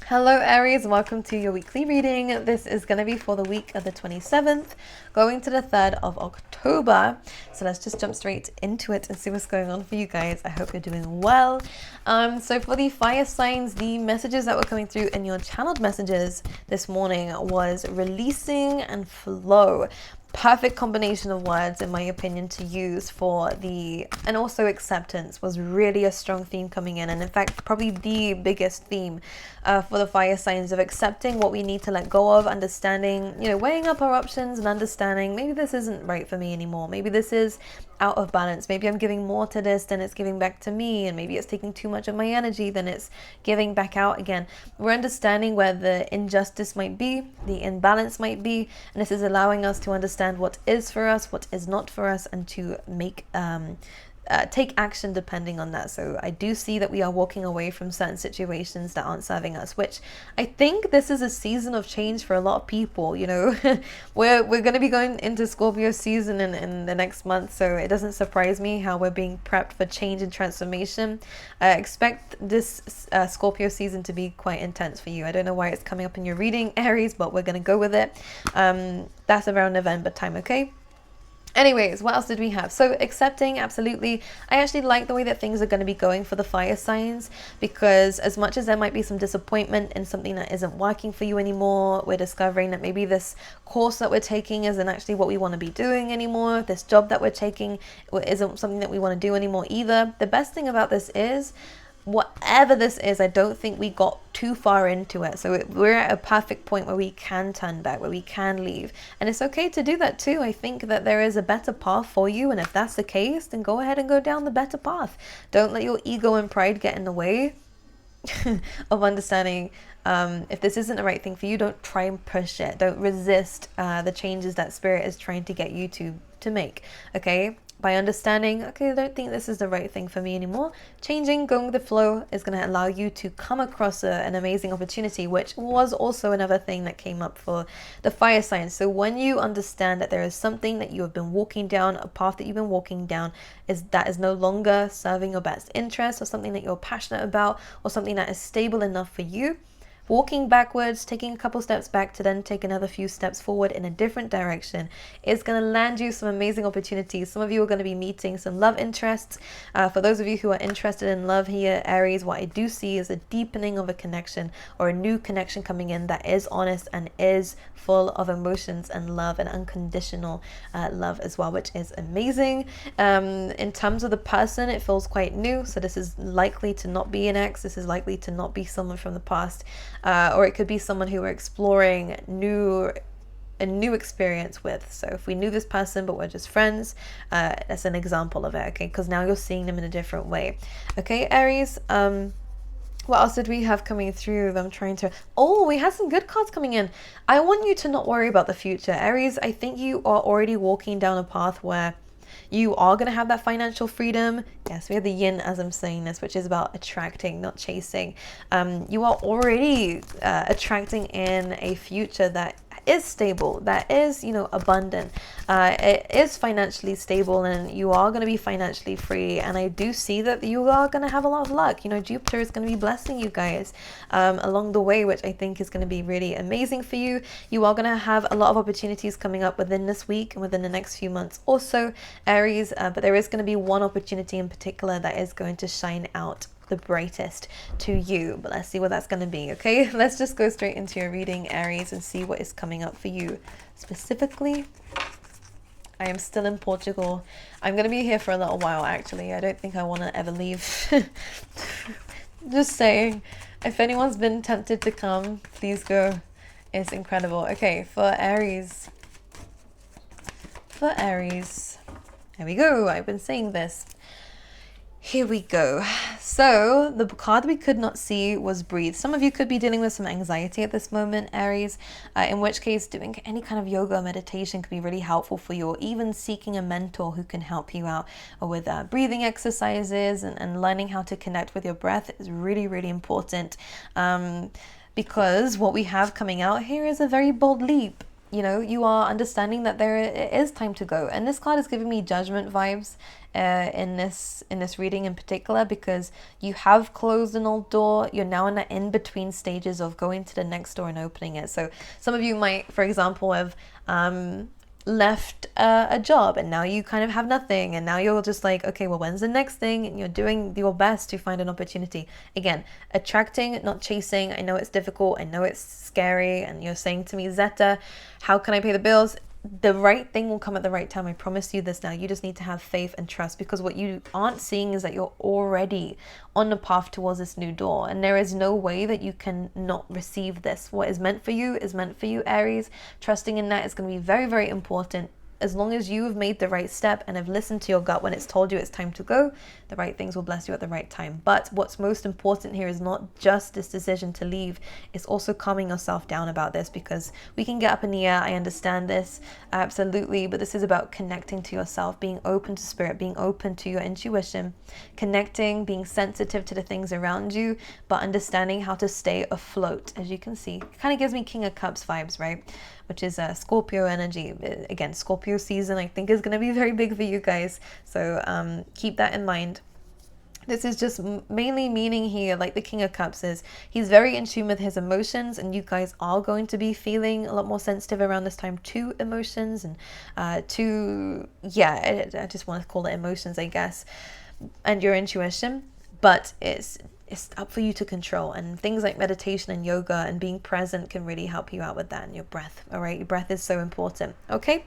Hello Aries, welcome to your weekly reading. This is going to be for the week of the 27th going to the 3rd of October. So let's just jump straight into it and see what's going on for you guys. I hope you're doing well. So for the fire signs, the messages that were coming through in your channeled messages this morning was releasing and flow. Perfect combination of words, in my opinion, to use for and also acceptance was really a strong theme coming in, and in fact probably the biggest theme for the fire signs, of accepting what we need to let go of, understanding, weighing up our options and understanding maybe this isn't right for me anymore, maybe this is out of balance, maybe I'm giving more to this than it's giving back to me, and maybe it's taking too much of my energy than it's giving back out again. We're understanding where the injustice might be, the imbalance might be, and this is allowing us to understand what is for us, what is not for us, and to make take action depending on that. So I do see that we are walking away from certain situations that aren't serving us, which I think this is a season of change for a lot of people. We're going to be going into Scorpio season in the next month, so it doesn't surprise me how we're being prepped for change and transformation. I expect this Scorpio season to be quite intense for you. I don't know why it's coming up in your reading, Aries, but we're going to go with it. That's around November time, okay? Anyways, what else did we have? So accepting, absolutely. I actually like the way that things are going to be going for the fire signs, because as much as there might be some disappointment in something that isn't working for you anymore, we're discovering that maybe this course that we're taking isn't actually what we want to be doing anymore. This job that we're taking isn't something that we want to do anymore either. The best thing about this is, whatever this is, I don't think we got too far into it. So we're at a perfect point where we can turn back, where we can leave. And it's okay to do that too. I think that there is a better path for you. And if that's the case, then go ahead and go down the better path. Don't let your ego and pride get in the way of understanding. If this isn't the right thing for you, don't try and push it. Don't resist the changes that spirit is trying to get you to make. Okay? By understanding, okay, I don't think this is the right thing for me anymore. Changing, going with the flow is going to allow you to come across an amazing opportunity, which was also another thing that came up for the fire signs. So when you understand that there is something that you have been walking down, a path that you've been walking down, that is no longer serving your best interest, or something that you're passionate about, or something that is stable enough for you, walking backwards, taking a couple steps back to then take another few steps forward in a different direction is going to land you some amazing opportunities. Some of you are going to be meeting some love interests. For those of you who are interested in love here, Aries, what I do see is a deepening of a connection, or a new connection coming in that is honest and is full of emotions and love and unconditional love as well, which is amazing. In terms of the person, it feels quite new. So this is likely to not be an ex. This is likely to not be someone from the past. Or it could be someone who we're exploring a new experience with. So if we knew this person but we're just friends, that's an example of it, okay? Because now you're seeing them in a different way. Okay, Aries, what else did we have coming through? I'm trying to... Oh, we had some good cards coming in. I want you to not worry about the future. Aries, I think you are already walking down a path where you are going to have that financial freedom. Yes, we have the yin as I'm saying this, which is about attracting, not chasing. You are already attracting in a future that is stable, that is, abundant. It is financially stable, and you are going to be financially free. And I do see that you are going to have a lot of luck. Jupiter is going to be blessing you guys along the way, which I think is going to be really amazing for you. You are going to have a lot of opportunities coming up within this week and within the next few months also, Aries, but there is going to be one opportunity in particular that is going to shine out the brightest to you. But let's see what that's going to be, okay? Let's just go straight into your reading, Aries, and see what is coming up for you specifically. I am still in Portugal. I'm going to be here for a little while, actually. I don't think I want to ever leave. Just saying. If anyone's been tempted to come, please go. It's incredible. Okay, for Aries. There we go. I've been saying this. Here we go. So the card we could not see was breathe. Some of you could be dealing with some anxiety at this moment, Aries, in which case doing any kind of yoga or meditation could be really helpful for you, or even seeking a mentor who can help you out with breathing exercises and learning how to connect with your breath is really, really important, because what we have coming out here is a very bold leap. you know, you are understanding that it is time to go. And this card is giving me judgment vibes in this reading in particular, because you have closed an old door. You're now in the in-between stages of going to the next door and opening it. So some of you might, for example, have left a job, and now you kind of have nothing, and now you're just like, okay, well, when's the next thing? And you're doing your best to find an opportunity. Again, attracting, not chasing. I know it's difficult, I know it's scary, and you're saying to me, Zeta, how can I pay the bills? The right thing will come at the right time. I promise you this now. You just need to have faith and trust, because what you aren't seeing is that you're already on the path towards this new door, and there is no way that you can not receive this. What is meant for you is meant for you, Aries. Trusting in that is going to be very, very important. As long as you have made the right step and have listened to your gut when it's told you it's time to go, the right things will bless you at the right time. But what's most important here is not just this decision to leave, it's also calming yourself down about this, because we can get up in the air. I understand this, absolutely, but this is about connecting to yourself, being open to spirit, being open to your intuition, connecting, being sensitive to the things around you, but understanding how to stay afloat. As you can see, it kind of gives me King of Cups vibes, right? Which is Scorpio energy. Again, Scorpio season, I think, is going to be very big for you guys. So keep that in mind. This is just mainly meaning here, like the King of Cups is, he's very in tune with his emotions, and you guys are going to be feeling a lot more sensitive around this time to emotions and I just want to call it emotions, I guess, and your intuition. But it's up for you to control, and things like meditation and yoga and being present can really help you out with that, and your breath. All right, your breath is so important. Okay,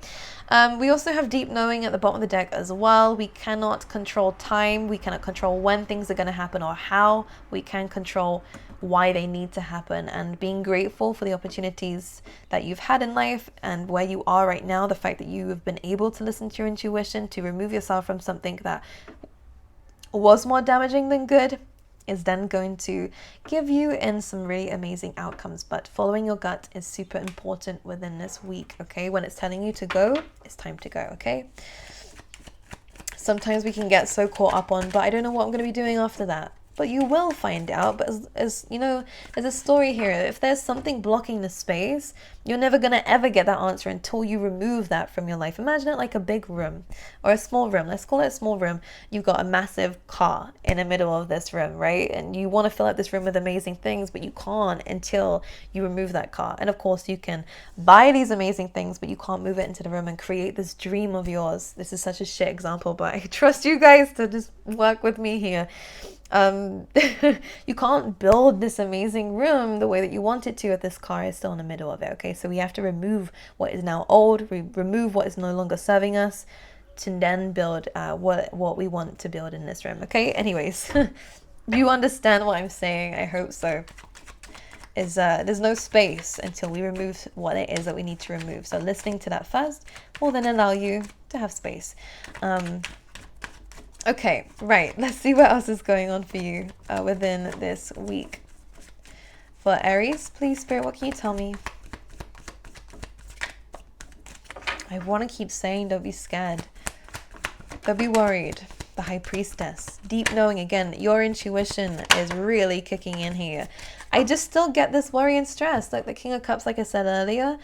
we also have deep knowing at the bottom of the deck as well. We cannot control time, we cannot control when things are going to happen or how. We can control why they need to happen, and being grateful for the opportunities that you've had in life and where you are right now. The fact that you have been able to listen to your intuition, to remove yourself from something that was more damaging than good, is then going to give you in some really amazing outcomes. But following your gut is super important within this week, okay? When it's telling you to go, it's time to go, okay? Sometimes we can get so caught up on, but I don't know what I'm going to be doing after that. But you will find out. But as you know, there's a story here. If there's something blocking the space, you're never going to ever get that answer until you remove that from your life. Imagine it like a big room or a small room. Let's call it a small room. You've got a massive car in the middle of this room, right? And you want to fill up this room with amazing things, but you can't until you remove that car. And of course, you can buy these amazing things, but you can't move it into the room and create this dream of yours. This is such a shit example, but I trust you guys to just work with me here. You can't build this amazing room the way that you want it to if this car is still in the middle of it, okay? So we have to remove what is now old, remove what is no longer serving us, to then build what we want to build in this room, okay? Anyways, you understand what I'm saying? I hope so. There's no space until we remove what it is that we need to remove. So listening to that first will then allow you to have space. Okay, right, let's see what else is going on for you within this week. For Aries, please, Spirit, what can you tell me? I want to keep saying, don't be scared. Don't be worried. The High Priestess. Deep knowing, again, your intuition is really kicking in here. I just still get this worry and stress. Like the King of Cups, like I said earlier.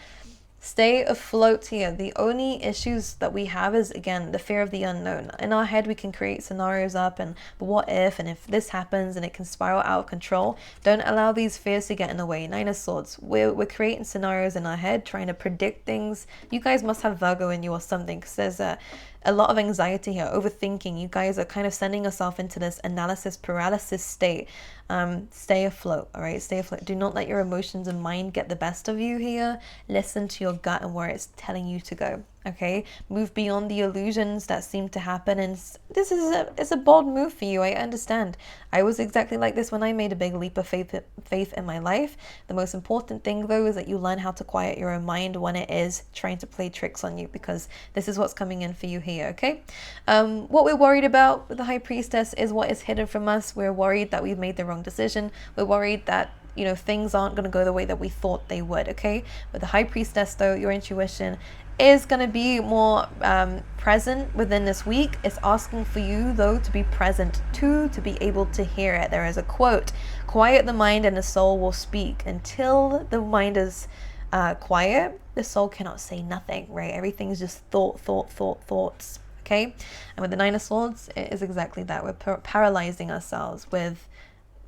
Stay afloat here. The only issues that we have is, again, the fear of the unknown. In our head, we can create scenarios up and what if, and if this happens, and it can spiral out of control. Don't allow these fears to get in the way. Nine of Swords. We're creating scenarios in our head, trying to predict things. You guys must have Virgo in you or something, because there's a lot of anxiety here, overthinking. You guys are kind of sending yourself into this analysis paralysis state. Stay afloat, all right? Stay afloat. Do not let your emotions and mind get the best of you here. Listen to your gut and where it's telling you to go, okay? Move beyond the illusions that seem to happen. And this is it's a bold move for you. I understand. I was exactly like this when I made a big leap of faith in my life. The most important thing, though, is that you learn how to quiet your own mind when it is trying to play tricks on you, because this is what's coming in for you here, okay? What we're worried about with the High Priestess is what is hidden from us. We're worried that we've made the wrong decision. We're worried that, you know, things aren't going to go the way that we thought they would, okay? With the High Priestess, though, your intuition is going to be more present within this week. It's asking for you, though, to be present too, to be able to hear it. There is a quote, quiet the mind and the soul will speak. Until the mind is quiet, the soul cannot say nothing, right? Everything is just thoughts. Okay, and with the Nine of Swords, it is exactly that. We're paralyzing ourselves with,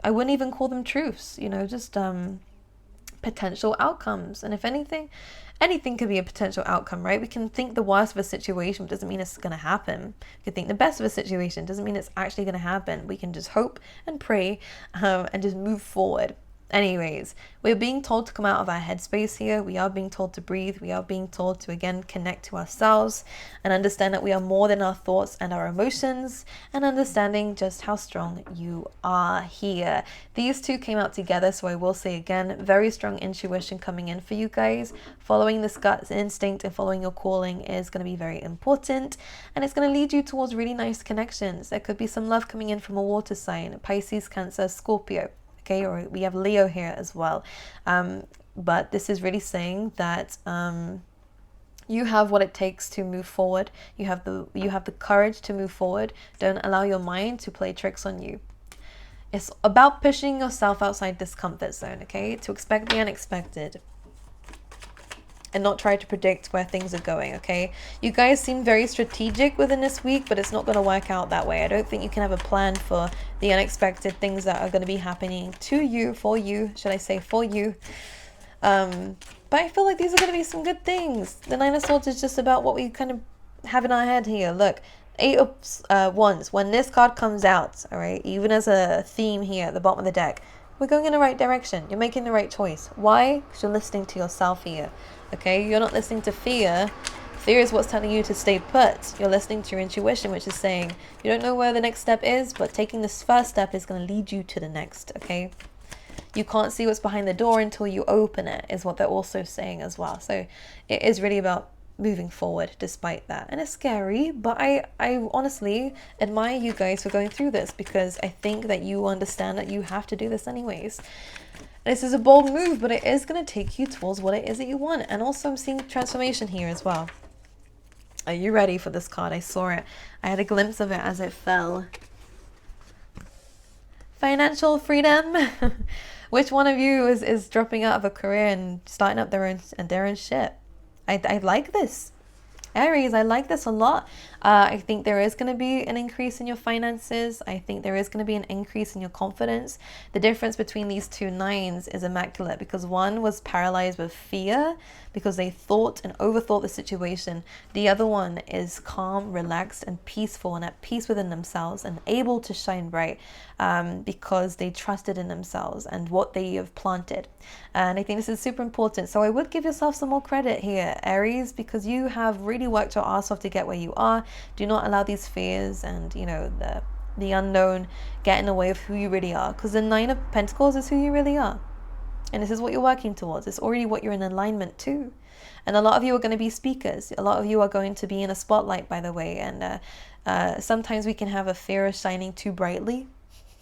I wouldn't even call them truths, just potential outcomes. And if anything could be a potential outcome, right? We can think the worst of a situation, but doesn't mean it's going to happen. We can think the best of a situation, doesn't mean it's actually going to happen. We can just hope and pray and just move forward. Anyways, we're being told to come out of our headspace here. We are being told to breathe. We are being told to, again, connect to ourselves and understand that we are more than our thoughts and our emotions, and understanding just how strong you are here. These two came out together, so I will say again, very strong intuition coming in for you guys. Following this gut instinct and following your calling is going to be very important, and it's going to lead you towards really nice connections. There could be some love coming in from a water sign, Pisces, Cancer, Scorpio. Okay, or we have Leo here as well. But this is really saying that you have what it takes to move forward. You have the courage to move forward. Don't allow your mind to play tricks on you. It's about pushing yourself outside this comfort zone, okay? To expect the unexpected and not try to predict where things are going, okay? You guys seem very strategic within this week, but it's not going to work out that way. I don't think you can have a plan for the unexpected things that are going to be happening to you, for you, should I say for you. But I feel like these are going to be some good things. The Nine of Swords is just about what we kind of have in our head here. Look, Eight of Wands. When this card comes out, all right, even as a theme here at the bottom of the deck, we're going in the right direction. You're making the right choice. Why? Because you're listening to yourself here. Okay, you're not listening to fear. Fear is what's telling you to stay put. You're listening to your intuition, which is saying you don't know where the next step is, but taking this first step is going to lead you to the next. Okay, you can't see what's behind the door until you open it, is what they're also saying as well. So it is really about moving forward despite that, and it's scary, but I honestly admire you guys for going through this, because I think that you understand that you have to do this anyways. This is a bold move, but it is going to take you towards what it is that you want. And also I'm seeing transformation here as well. Are you ready for this card? I saw it. I had a glimpse of it as it fell. Financial freedom. Which one of you is dropping out of a career and starting up their own shit? I like this. Aries, I like this a lot. I think there is going to be an increase in your finances. I think there is going to be an increase in your confidence. The difference between these two nines is immaculate, because one was paralyzed with fear because they thought and overthought the situation. The other one is calm, relaxed, and peaceful, and at peace within themselves, and able to shine bright because they trusted in themselves and what they have planted. And I think this is super important. So I would give yourself some more credit here, Aries, because you have really worked your ass off to get where you are. Do not allow these fears and the unknown get in the way of who you really are, because the Nine of Pentacles is who you really are, and this is what you're working towards. It's already what you're in alignment to. And a lot of you are going to be speakers. A lot of you are going to be in a spotlight, by the way. And sometimes we can have a fear of shining too brightly.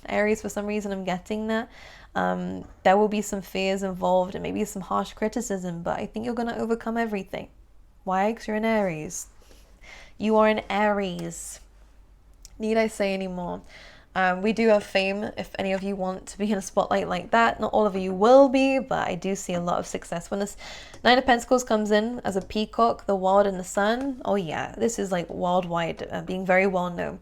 Aries, for some reason I'm getting that. There will be some fears involved and maybe some harsh criticism, but I think you're going to overcome everything. Why? Because you're an Aries. You are an Aries. Need I say any more? We do have fame if any of you want to be in a spotlight like that. Not all of you will be, but I do see a lot of success. When this Nine of Pentacles comes in as a peacock, the world and the sun, oh yeah, this is like worldwide, being very well known.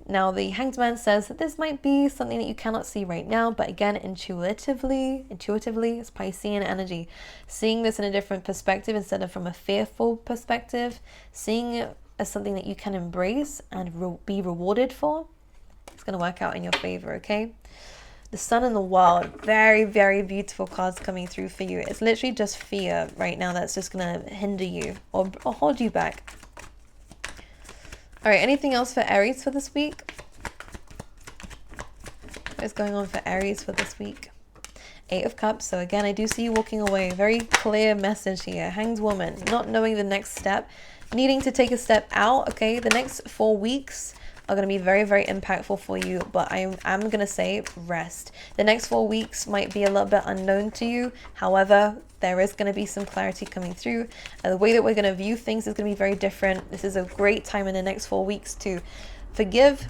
Now the Hanged Man says that this might be something that you cannot see right now, but again, intuitively, it's Piscean energy. Seeing this in a different perspective instead of from a fearful perspective, seeing it as something that you can embrace and be rewarded for, it's going to work out in your favor, okay? The Sun and the World, very, very beautiful cards coming through for you. It's literally just fear right now that's just going to hinder you or hold you back. All right, anything else for Aries for this week? What is going on for Aries for this week? Eight of Cups. So again, I do see you walking away. Very clear message here. Hanged Woman, not knowing the next step, needing to take a step out, okay? The next 4 weeks are going to be very, very impactful for you, but I'm going to say rest. The next 4 weeks might be a little bit unknown to you. However, there is going to be some clarity coming through. The way that we're going to view things is going to be very different. This is a great time in the next 4 weeks to forgive,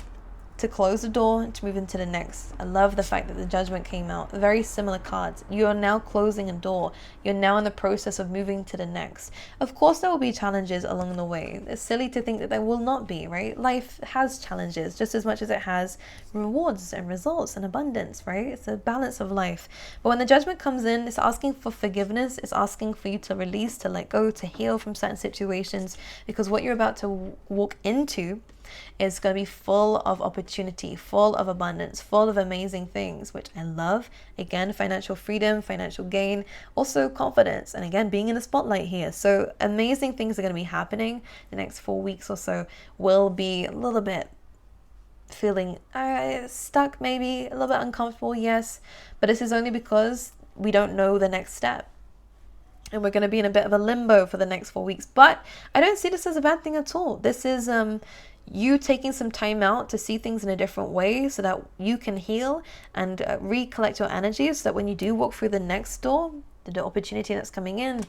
to close the door and to move into the next. I love the fact that the Judgment came out. Very similar cards. You are now closing a door. You're now in the process of moving to the next. Of course, there will be challenges along the way. It's silly to think that there will not be, right? Life has challenges just as much as it has rewards and results and abundance, right? It's a balance of life. But when the Judgment comes in, it's asking for forgiveness. It's asking for you to release, to let go, to heal from certain situations, because what you're about to walk into is going to be full of opportunity, full of abundance, full of amazing things, which I love. Again, financial freedom, financial gain, also confidence, and again, being in the spotlight here. So amazing things are going to be happening. The next 4 weeks or so will be a little bit feeling stuck, maybe a little bit uncomfortable, yes, but this is only because we don't know the next step. And we're going to be in a bit of a limbo for the next 4 weeks. But I don't see this as a bad thing at all. This is you taking some time out to see things in a different way so that you can heal and recollect your energy, so that when you do walk through the next door, the opportunity that's coming in,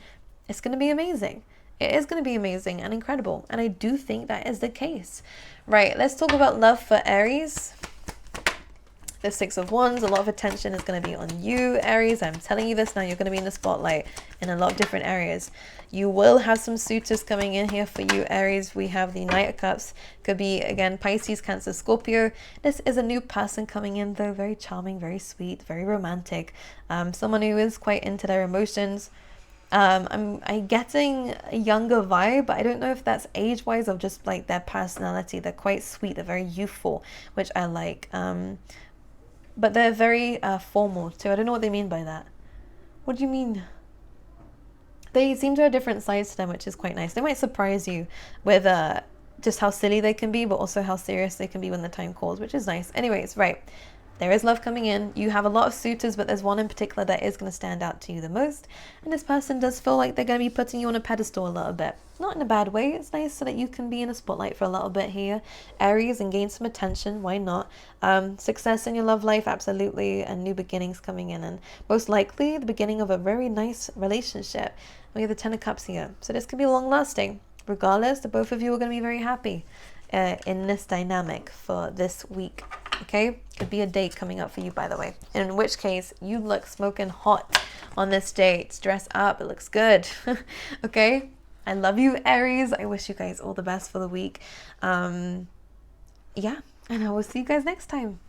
it's going to be amazing. It is going to be amazing and incredible. And I do think that is the case. Right, let's talk about love for Aries. The Six of Wands, a lot of attention is going to be on you, Aries. I'm telling you this now, you're going to be in the spotlight in a lot of different areas. You will have some suitors coming in here for you, Aries. We have the Knight of Cups. Could be, again, Pisces, Cancer, Scorpio. This is a new person coming in, though. Very charming, very sweet, very romantic. Someone who is quite into their emotions. I'm getting a younger vibe, but I don't know if that's age-wise or just like their personality. They're quite sweet. They're very youthful, which I like. But they're very formal too. I don't know what they mean by that. What do you mean? They seem to have different sides to them, which is quite nice. They might surprise you with just how silly they can be, but also how serious they can be when the time calls, which is nice. Anyways, right. There is love coming in. You have a lot of suitors, but there's one in particular that is going to stand out to you the most. And this person does feel like they're going to be putting you on a pedestal a little bit. Not in a bad way. It's nice so that you can be in a spotlight for a little bit here, Aries, and gain some attention. Why not? Success in your love life, absolutely. And new beginnings coming in. And most likely the beginning of a very nice relationship. We have the Ten of Cups here. So this could be long lasting. Regardless, the both of you are going to be very happy in this dynamic for this week. Okay, could be a date coming up for you, by the way, in which case you look smoking hot on this date. Dress up, it looks good. Okay, I love you, Aries. I wish you guys all the best for the week. Yeah, and I will see you guys next time.